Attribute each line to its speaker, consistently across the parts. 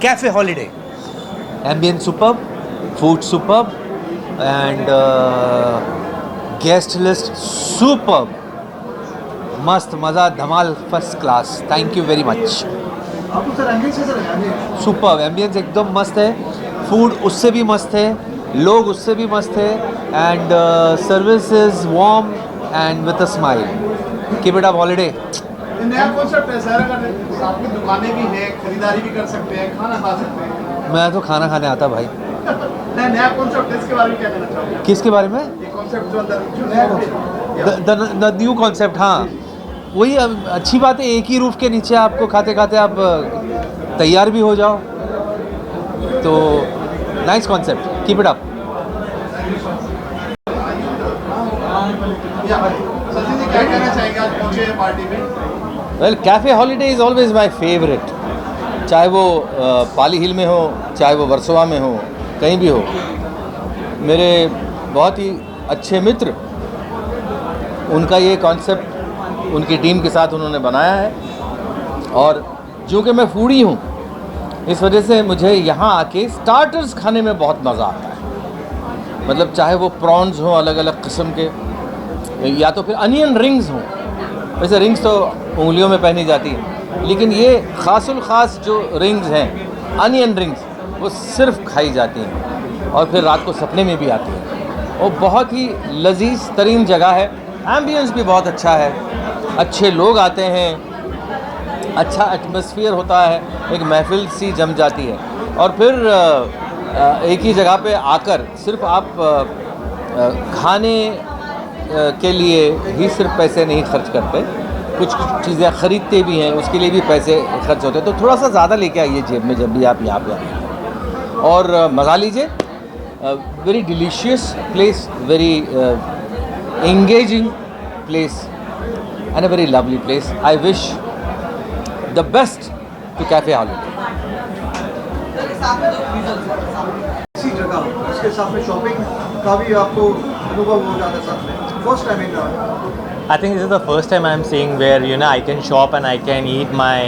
Speaker 1: Cafe Holiday. Ambience superb, food superb, and guest list superb. मस्त मज़ा धमाल first class. Thank you very much.
Speaker 2: आपको sir ambience कैसा लगा?
Speaker 1: सुपर एम्बियंस एकदम मस्त है. फूड उससे भी मस्त है, लोग उससे भी मस्त है, and service is warm and with a smile. Keep it up holiday.
Speaker 2: नया कॉन्सेप्ट है सर, अगर आपकी दुकानें भी हैं, खरीदारी भी कर सकते हैं, खाना खा सकते हैं.
Speaker 1: मैं तो खाना खाने आता भाई.
Speaker 2: नया कॉन्सेप्ट है, इसके बारे में क्या कहना चाहोगे?
Speaker 1: किसके बारे में?
Speaker 2: ये कॉन्सेप्ट जो अंदर नया कॉन्सेप्ट.
Speaker 1: The new concept. हाँ वही अच्छी बात है. एक ही रूफ के नीचे आपको खाते खाते आप तैयार भी हो जाओ. तो nice concept. Keep it up.
Speaker 2: Sachin ji क्या कहना चाहेंगे, आज पहुंचे हैं पार्टी में?
Speaker 3: Well cafe holiday is always my favourite. चाहे वो पाली हिल में हो, चाहे वो वर्सोवा में हो, कहीं भी हो. मेरे बहुत ही अच्छे मित्र, उनका ये कॉन्सेप्ट उनकी टीम के साथ उन्होंने बनाया है. और चूँकि मैं फूडी हूँ, इस वजह से मुझे यहाँ आके स्टार्टर्स खाने में बहुत मज़ा आता है. मतलब चाहे वो प्रॉन्स हों अलग अलग किस्म के, या तो फिर अनियन रिंग्स हों. वैसे रिंग्स तो उंगलियों में पहनी जाती है, लेकिन ये ख़ासुल ख़ास जो रिंग्स हैं, अनियन रिंग्स, वो सिर्फ खाई जाती हैं और फिर रात को सपने में भी आती हैं. और बहुत ही लजीज तरीन जगह है. एम्बियंस भी बहुत अच्छा है, अच्छे लोग आते हैं, अच्छा एटमॉस्फेयर होता है, एक महफिल सी जम जाती है. और फिर एक ही जगह पे आकर सिर्फ आप खाने के लिए ही सिर्फ पैसे नहीं खर्च करते, कुछ चीज़ें ख़रीदते भी हैं, उसके लिए भी पैसे खर्च होते हैं. तो थोड़ा सा ज़्यादा लेके आइए जेब में जब भी आप यहाँ पे आए और मज़ा लीजिए. Very delicious place, very engaging place and a very lovely place. I wish the best to Cafe Holiday.
Speaker 2: इसी जगह इसके साथ में शॉपिंग का भी आपको अनुभव हो जाता है साथ में. First time in
Speaker 4: I think this is the first time I'm seeing where I can shop and I can eat my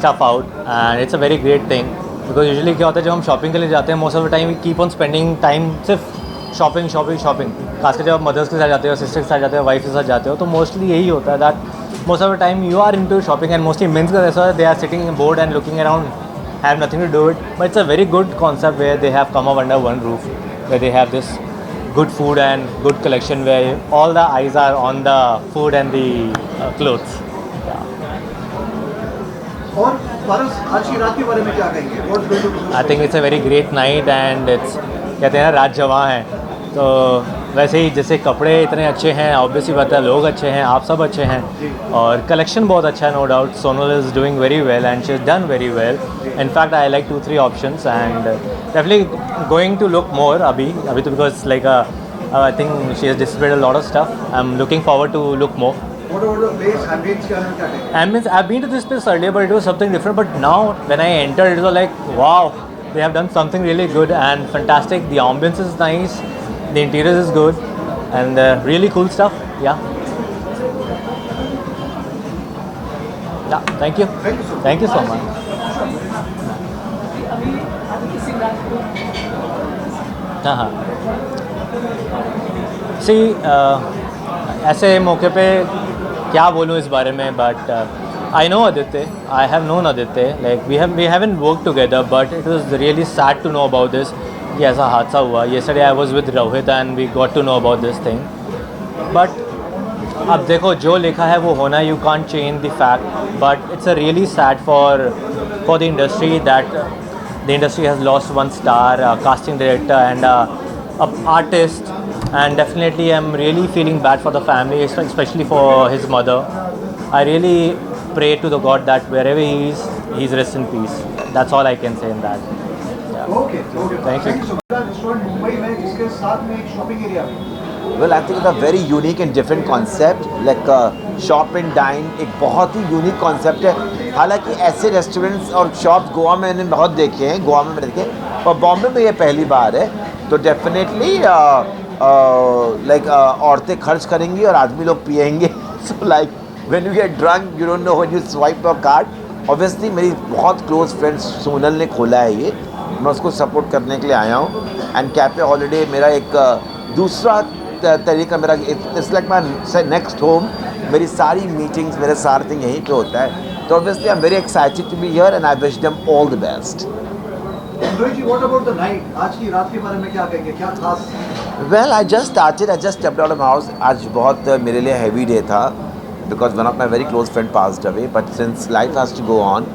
Speaker 4: stuff out, and it's a very great thing because usually क्या होता है जब हम shopping के लिए जाते हैं, most of the time we keep on spending time सिर्फ शॉपिंग शॉपिंग शॉपिंग. खासकर जब आप मदर्स के साथ जाते हो, सिस्टर के साथ जाते हो, वाइफ के साथ जाते हो, तो मोस्टली यही होता है that most of the time you are into shopping and mostly men's का ऐसा they are sitting bored and looking around, have nothing to do it. But it's a very good concept where they have come up under one roof, where they have this good food and good collection where all the eyes are on the food and the clothes.
Speaker 2: और पारस, आज की रात के बारे में क्या कहेंगे? What's going to be?
Speaker 4: I think it's a very great night and it's कहते हैं ना रात जवां है. तो वैसे ही जैसे कपड़े इतने अच्छे हैं, ऑब्वियसली बात है, लोग अच्छे हैं, आप सब अच्छे हैं और कलेक्शन बहुत अच्छा है. No doubt Sonal is doing very well and she is done very well. In fact, I like 2-3 options and definitely going to look more अभी तो because like I think she has displayed a lot of stuff. I'm looking forward to look more.
Speaker 2: What about the place? Ambience के बारे में क्या कहेंगे?
Speaker 4: Ambience, I've been to this place earlier but it was something different, but now when I entered it was like wow, they have done something really good and fantastic. The ambience is nice, the interior is good and really cool stuff. Yeah, thank you. Thank you so much. हाँ सी ऐसे मौके पे क्या बोलूँ इस बारे में, but I know Aditya, I have known Aditya, like we haven't work together, but it was really sad to know about this कि ऐसा हादसा हुआ. Yesterday I was with Rohit and we got to know about this thing. But अब देखो जो लिखा है वो होना, you can't change the fact, but it's a really sad for the industry that the industry has lost one star, a casting director and a artist, and definitely I'm really feeling bad for the family, especially for his mother. I really pray to the God that wherever he is, he's rest in peace. That's all I can say in that. Yeah.
Speaker 2: Okay.
Speaker 4: Thank you.
Speaker 2: Restaurant Mumbai में जिसके साथ में एक shopping area है.
Speaker 5: Well, I think it's a very unique and different concept, like shop and dine. एक बहुत ही unique concept है. हालांकि ऐसे रेस्टोरेंट्स और शॉप्स गोवा में मैंने बहुत देखे हैं, गोवा में मैंने देखे हैं, और बॉम्बे में ये पहली बार है. तो डेफिनेटली लाइक औरतें खर्च करेंगी और आदमी लोग पिएंगे. So like when you get drunk you don't know when you swipe your card. Obviously मेरी बहुत क्लोज फ्रेंड सोनल ने खोला है ये, मैं उसको सपोर्ट करने के लिए आया हूँ। एंड कैफ़े हॉलिडे मेरा एक दूसरा तरीका, मेरा it's like my next home. मेरी सारी मीटिंग्स, मेरे सारे थिंग यहीं पे होता है। तो obviously I am very excited to be here and I wish them all the best.
Speaker 2: Rohit ji, what about the night? आज की रात के बारे में क्या कहेंगे, क्या खास?
Speaker 5: Well I just stepped out of my house. आज बहुत मेरे लिए हैवी डे था because one of my very close friend passed away, but since life has to go on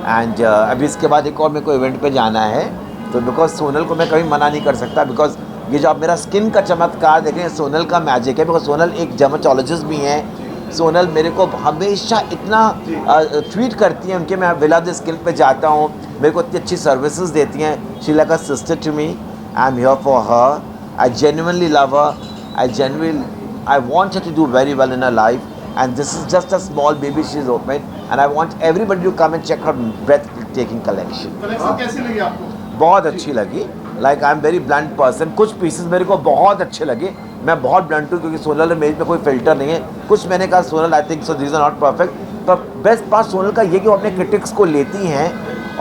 Speaker 5: and अभी इसके बाद एक और मेरे को इवेंट पे जाना है। तो बिकॉज सोनल को मैं कभी मना नहीं कर सकता, बिकॉज ये जो आप मेरा स्किन का चमत्कार देखें, सोनल का मैजिक है। बिकॉज सोनल एक डर्मेटोलॉजिस्ट भी हैं। सोनल मेरे को हमेशा इतना ट्वीट करती हैं उनके, मैं विला द स्किन पे जाता हूँ, मेरे को इतनी अच्छी सर्विसेज देती हैं। She like a sister to me, I am here for her, I genuinely love her, I want her to do very well in her life, and this is just a small baby she's opened, and I want everybody to come and check her breathtaking collection.
Speaker 6: Collection कैसी लगी आपको?
Speaker 5: बहुत अच्छी लगी। Like I am very blunt person. कुछ pieces मेरे को बहुत अच्छे लगे। मैं बहुत ब्लंट हूँ क्योंकि सोनल और मेरे पे कोई फिल्टर नहीं है। कुछ मैंने कहा Sonal I think so these are not perfect, पर बेस्ट पार्ट सोनल का ये कि वो अपने क्रिटिक्स को लेती हैं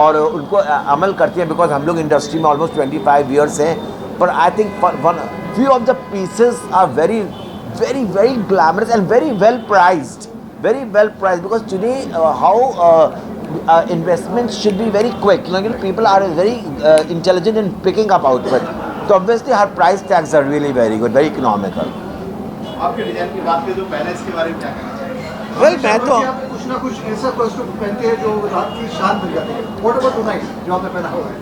Speaker 5: और उनको अमल करती हैं। बिकॉज हम लोग इंडस्ट्री में ऑलमोस्ट 25 ईयर्स हैं, पर I think one few of the pieces are very glamorous and very well priced, because today how investments should be very quick. You know, people are very intelligent in picking up outfit. So obviously her price tags are really very good, very economical.
Speaker 6: आपके design की बात करें तो पहले इसके बारे में क्या कहना चाहिए?
Speaker 5: Well, मैं तो
Speaker 2: आप कुछ ना कुछ ऐसा कॉस्ट्यूम पहनते हैं जो रात की शान मिल जाती है। व्हाट अबाउट टुनाइट जो आपने पहना हुआ है?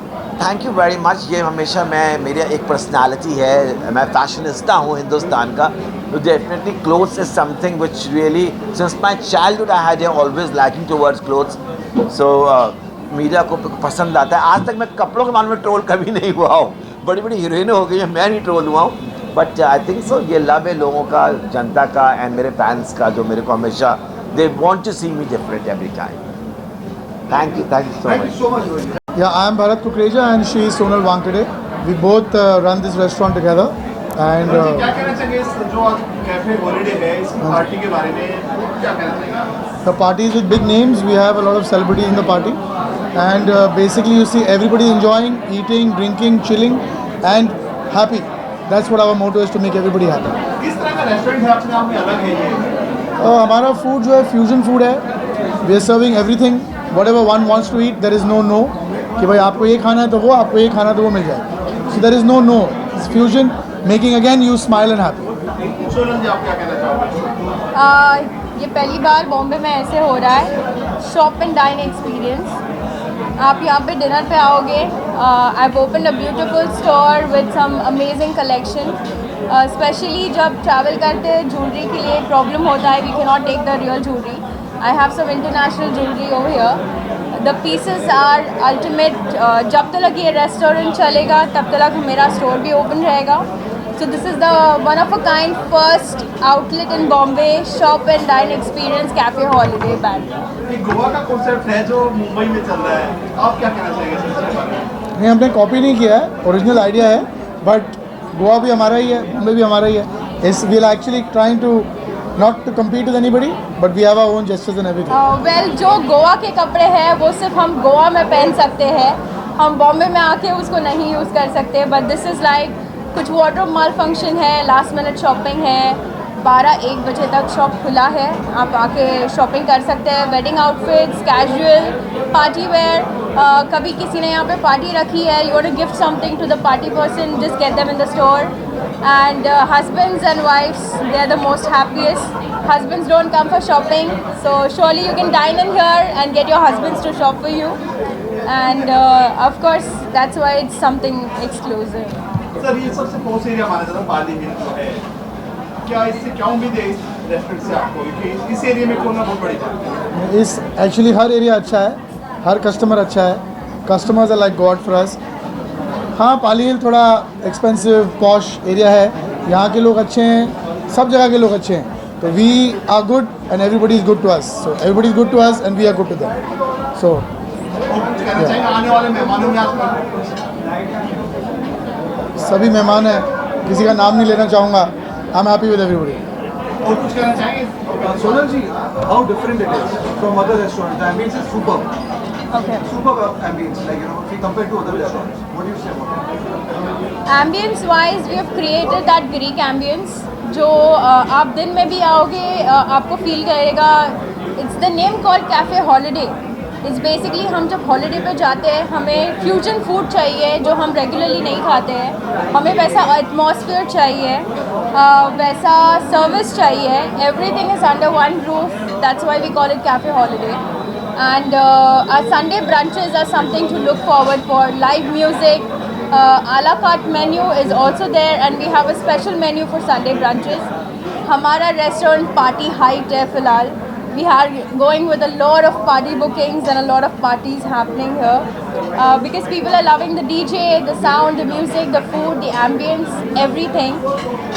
Speaker 5: Thank you very much. ये हमेशा मेरी एक पर्सनालिटी है, मैं फैशनिस्टा हूँ हिंदुस्तान का। तो definitely clothes is something which really since my childhood I had always liking towards clothes. So media को पसंद आता है। आज तक मैं कपड़ों के मामले में ट्रोल कभी नहीं हुआ हूँ। बड़ी बड़ी हीरोइनें हो गई हैं, मैं नहीं ट्रोल हुआ हूँ। बट आई थिंक सो ये लव है लोगों का, जनता का एंड मेरे फैंस का, जो मेरे को हमेशा they want to see me different every time. Thank you so much Rohit.
Speaker 7: Yeah, I am Bharat Kukreja and she is Sonal Wankade. We both run this restaurant together. And
Speaker 6: क्या कहना चाहिए इस जो आज कैफे हॉलिडे है इसकी party के बारे में, क्या कहना चाहिए?
Speaker 7: the party is with big names. We have a lot of celebrities in the party. And basically you see everybody enjoying, eating, drinking, chilling and happy. That's what our motto is, to make everybody happy.
Speaker 6: किस तरह का restaurant है अपने आप में अलग है ये?
Speaker 7: हमारा फूड जो है फ्यूजन फूड है. We are serving everything. Whatever one wants to eat, there is no कि भाई आपको ये खाना है तो वो, आपको ये खाना है तो वो मिल जाए. So there is no. It's fusion, making again you smile and happy.
Speaker 6: Sonal जी, आप क्या कहना चाहोगे?
Speaker 8: ये पहली बार बॉम्बे में ऐसे हो रहा है, शॉप एंड डाइन एक्सपीरियंस. आप यहाँ पे डिनर पे आओगे. I have opened a beautiful store with some amazing collection. Specially जब ट्रैवल करते हैं ज्वेलरी के लिए प्रॉब्लम होता है, we can not take the real jewellery. I have some international jewellery over here. The pieces are ultimate. जब तक ये रेस्टोरेंट चलेगा तब तक मेरा स्टोर भी ओपन रहेगा. So this is the one of a kind first outlet in Bombay, shop and dine experience cafe holiday band.
Speaker 6: ये गोवा का कॉन्सेप्ट है जो मुंबई में चल रहा है, आप क्या कहना चाहेंगे इसके बारे में?
Speaker 7: नहीं, हमने कॉपी नहीं किया है, ओरिजिनल आइडिया है. बट गोवा भी हमारा ही है, बॉम्बे भी हमारा ही है. इस we are actually trying to not to compete with anybody, but we have our own gestures and everything.
Speaker 8: Well, जो गोवा के कपड़े हैं वो सिर्फ हम गोवा में पहन सकते हैं. हम बॉम्बे में आके उसको नहीं यूज़ कर सकते. बट दिस इज़ लाइक कुछ वार्डरोब माल फंक्शन है, लास्ट मिनट शॉपिंग है. 12-1 बजे तक शॉप खुला है, आप आके शॉपिंग कर सकते हैं. Wedding outfits, casual, party wear. कभी किसी ने यहाँ पे पार्टी रखी है, you want to gift something to the party person, just get them in the store. And husbands and wives, they are the most happiest. Husbands don't come for shopping, so surely you can dine in here and get your husbands to shop for you. And of course, that's why it's something exclusive.
Speaker 6: Sir, ये सबसे posh area माना जाता है पाली हिल जो है, क्या इससे क्या उम्मीद है इस रेस्टोरेंट से आपको कि इस एरिया में खोलना बहुत बड़ी बात है?
Speaker 7: इस एक्चुअली हर एरिया अच्छा है, हर कस्टमर अच्छा है. Customers are like God for us. हाँ, पाली हिल थोड़ा एक्सपेंसिव पॉश एरिया है. यहाँ के लोग अच्छे हैं, सब जगह के लोग अच्छे हैं. तो we are good and everybody is good to us. So everybody is good to us and we are good to them. So
Speaker 6: कहना चाहेंगे आने वाले मेहमानों में आप
Speaker 7: सभी मेहमान हैं, किसी का नाम नहीं लेना चाहूँगा. I am happy with everybody.
Speaker 6: और कुछ कहना चाहेंगे?
Speaker 2: Sonal ji, how different it is from other restaurants? The ambience is superb.
Speaker 8: Okay.
Speaker 2: Superb ambience, like, if we compare to other restaurants. What do you say about it?
Speaker 8: Ambience wise we have created that Greek ambience जो आप दिन में भी आओगे आपको feel करेगा. It's the name called cafe holiday. It's basically हम जब हॉलिडे पे जाते हैं हमें फ्यूजन फूड चाहिए जो हम रेगुलरली नहीं खाते हैं. हमें वैसा एटमॉस्फेयर चाहिए, वैसा सर्विस चाहिए. Everything is under one roof. That's why we call it Cafe Holiday. And our Sunday brunches are something to look forward for. Live music, a la carte menu is also there, and we have a special menu for Sunday brunches. हमारा restaurant party height है फिलहाल. We are going with a lot of party bookings and a lot of parties happening here because people are loving the DJ, the sound, the music, the food, the ambience, everything.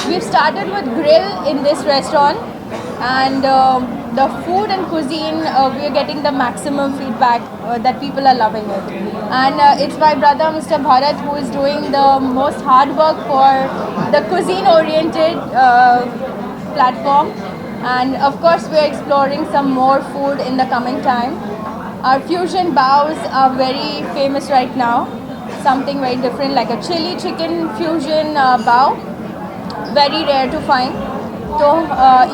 Speaker 8: We've started with grill in this restaurant. And the food and cuisine, we are getting the maximum feedback that people are loving it. And it's my brother, Mr. Bharat, who is doing the most hard work for the cuisine-oriented platform. And of course, we are exploring some more food in the coming time. Our fusion baos are very famous right now. Something very different, like a chili chicken fusion bao. Very rare to find. तो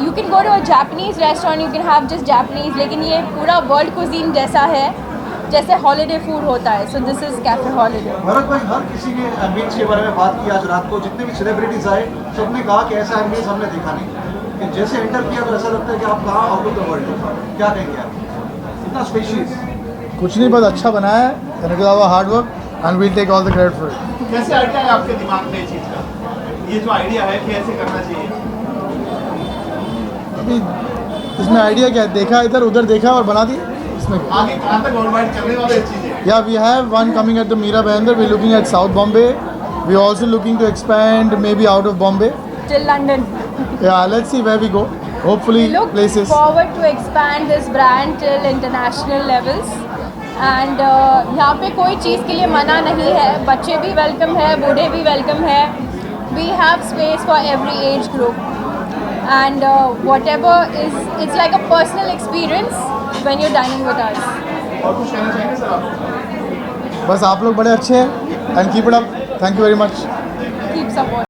Speaker 8: you can go to a Japanese restaurant, you can have just Japanese, लेकिन ये पूरा world cuisine जैसा है जैसे holiday food होता है. So this is cafe holiday.
Speaker 2: Bharat भाई, हर किसी ने एम्बियंस के बारे में बात की आज रात को. जितने भी सेलिब्रिटीज आए सबने कहा कि ऐसा एम्बियंस हमने देखा नहीं. कि जैसे एंटर किया तो ऐसा लगता है कि आप कहाँ आउट ऑफ द वर्ल्ड हो. क्या कहेंगे आप? इतना स्पेशियस.
Speaker 7: कुछ नहीं, बस अच्छा बनाया है and it is our hard work and we'll take all the credit for it.
Speaker 6: कैसे आइडिया है आपके दिमाग में इस चीज़ का? ये जो आइडिया है कि ऐसे करना चाहिए,
Speaker 7: अभी इसमें आइडिया क्या है, देखा इधर उधर देखा और बना दिया. इसमें
Speaker 6: आगे कहाँ तक वर्ल्ड वाइड चलने वाली चीज़ें?
Speaker 7: या we have one coming at the Mira Bhayandar. We looking at south Bombay. We also looking to expand maybe out of Bombay.
Speaker 8: Till London.
Speaker 7: Yeah, let's see where we go. Hopefully
Speaker 8: We look
Speaker 7: places.
Speaker 8: forward to expand this brand till international levels. And यहाँ पे कोई चीज़ के लिए मना नहीं है. बच्चे भी वेलकम है, बूढ़े भी वेलकम है. We have space for every age group. And whatever is, it's like a personal experience when you're dining with us.
Speaker 6: और कुछ कहना चाहेंगे सर आप?
Speaker 7: बस आप लोग बड़े अच्छे हैं and keep it up. Thank you very much.
Speaker 8: Keep support.